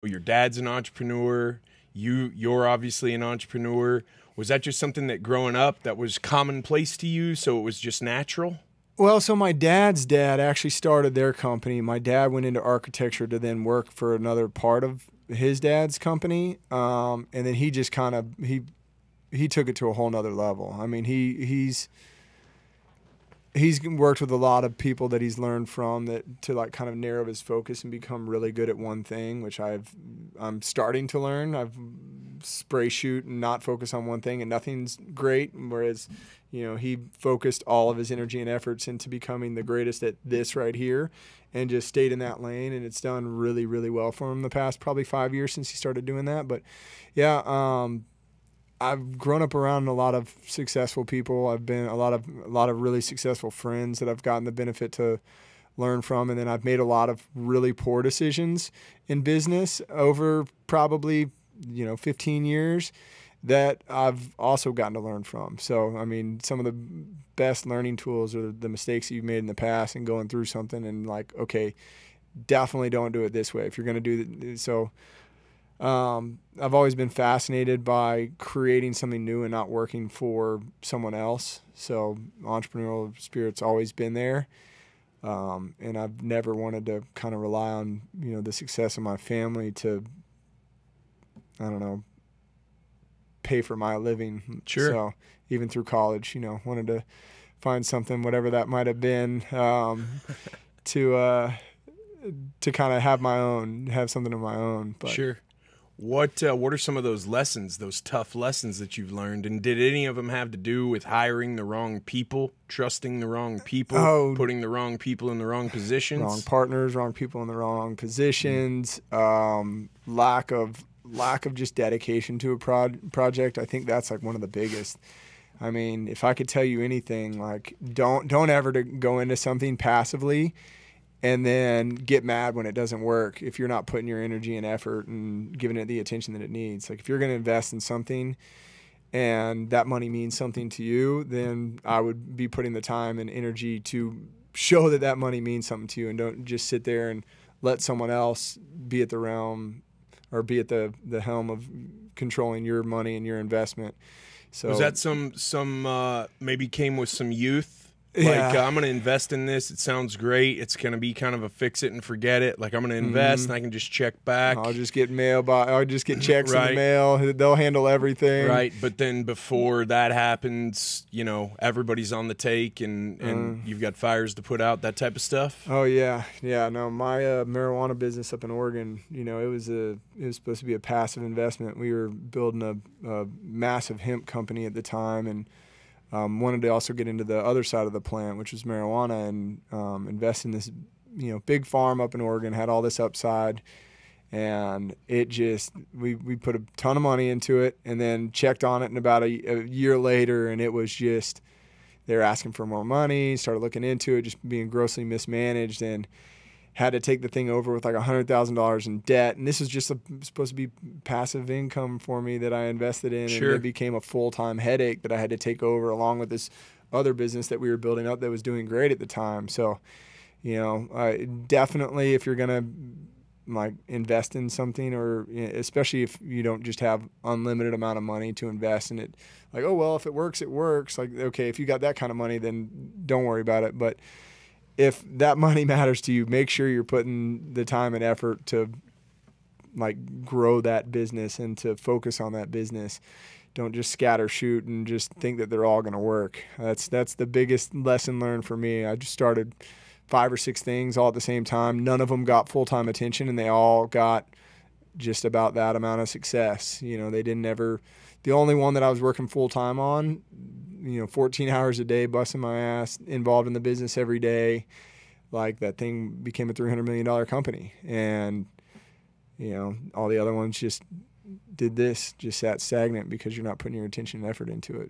Your dad's an entrepreneur. You're obviously an entrepreneur. Was that just something that growing up that was commonplace to you, so it was just natural? Well, so my dad's dad actually started their company. My dad went into architecture to then work for another part of his dad's company, and then he just kind of he took it to a whole nother level. I mean, he's worked with a lot of people that he's learned from that to like kind of narrow his focus and become really good at one thing, which I'm starting to learn. I've spray shoot and not focus on one thing and nothing's great. Whereas, you know, he focused all of his energy and efforts into becoming the greatest at this right here and just stayed in that lane. And it's done really, really well for him the past probably 5 years since he started doing that. But yeah, I've grown up around a lot of successful people. I've been a lot of really successful friends that I've gotten the benefit to learn from, and then I've made a lot of really poor decisions in business over probably 15 years that I've also gotten to learn from. So I mean, some of the best learning tools are the mistakes that you've made in the past and going through something and like, okay, definitely don't do it this way if you're going to do so. I've always been fascinated by creating something new and not working for someone else. So entrepreneurial spirit's always been there. And I've never wanted to kind of rely on, the success of my family to, I don't know, pay for my living. Sure. So even through college, wanted to find something, whatever that might have been, to kind of have something of my own. But sure. What are some of those lessons, those tough lessons that you've learned? And did any of them have to do with hiring the wrong people, trusting the wrong people, putting the wrong people in the wrong positions? Wrong partners, wrong people in the wrong positions, lack of just dedication to a project. I think that's like one of the biggest. I mean, if I could tell you anything, like don't ever go into something passively and then get mad when it doesn't work if you're not putting your energy and effort and giving it the attention that it needs. Like if you're going to invest in something and that money means something to you, then I would be putting the time and energy to show that money means something to you, and don't just sit there and let someone else be at the realm or be at the helm of controlling your money and your investment. So was that some maybe came with some youth? Like, yeah. I'm going to invest in this. It sounds great. It's going to be kind of a fix it and forget it. Like, I'm going to invest and I can just check back. I'll just get I'll just get checks right. in the mail. They'll handle everything. Right. But then before that happens, everybody's on the take and you've got fires to put out, that type of stuff. Oh, yeah. Yeah. No, my marijuana business up in Oregon, it was supposed to be a passive investment. We were building a massive hemp company at the time, and wanted to also get into the other side of the plant, which was marijuana, and invest in this, big farm up in Oregon, had all this upside. And it just, we put a ton of money into it and then checked on it in about a year later. And it was just, they were asking for more money, started looking into it, just being grossly mismanaged, and had to take the thing over with like $100,000 in debt. And this was just supposed to be passive income for me that I invested in. Sure. And it became a full-time headache that I had to take over, along with this other business that we were building up that was doing great at the time. So, definitely if you're going to like invest in something, or especially if you don't just have unlimited amount of money to invest in it, like, oh, well, if it works, it works. Like, okay, if you got that kind of money, then don't worry about it. But if that money matters to you, make sure you're putting the time and effort to like grow that business and to focus on that business. Don't just scatter shoot and just think that they're all going to work. That's the biggest lesson learned for me. I just started 5 or 6 things all at the same time. None of them got full-time attention, and they all got just about that amount of success. They didn't ever, the only one that I was working full-time on, 14 hours a day, busting my ass, involved in the business every day, like that thing became a $300 million company. And, all the other ones just did this, just sat stagnant because you're not putting your attention and effort into it.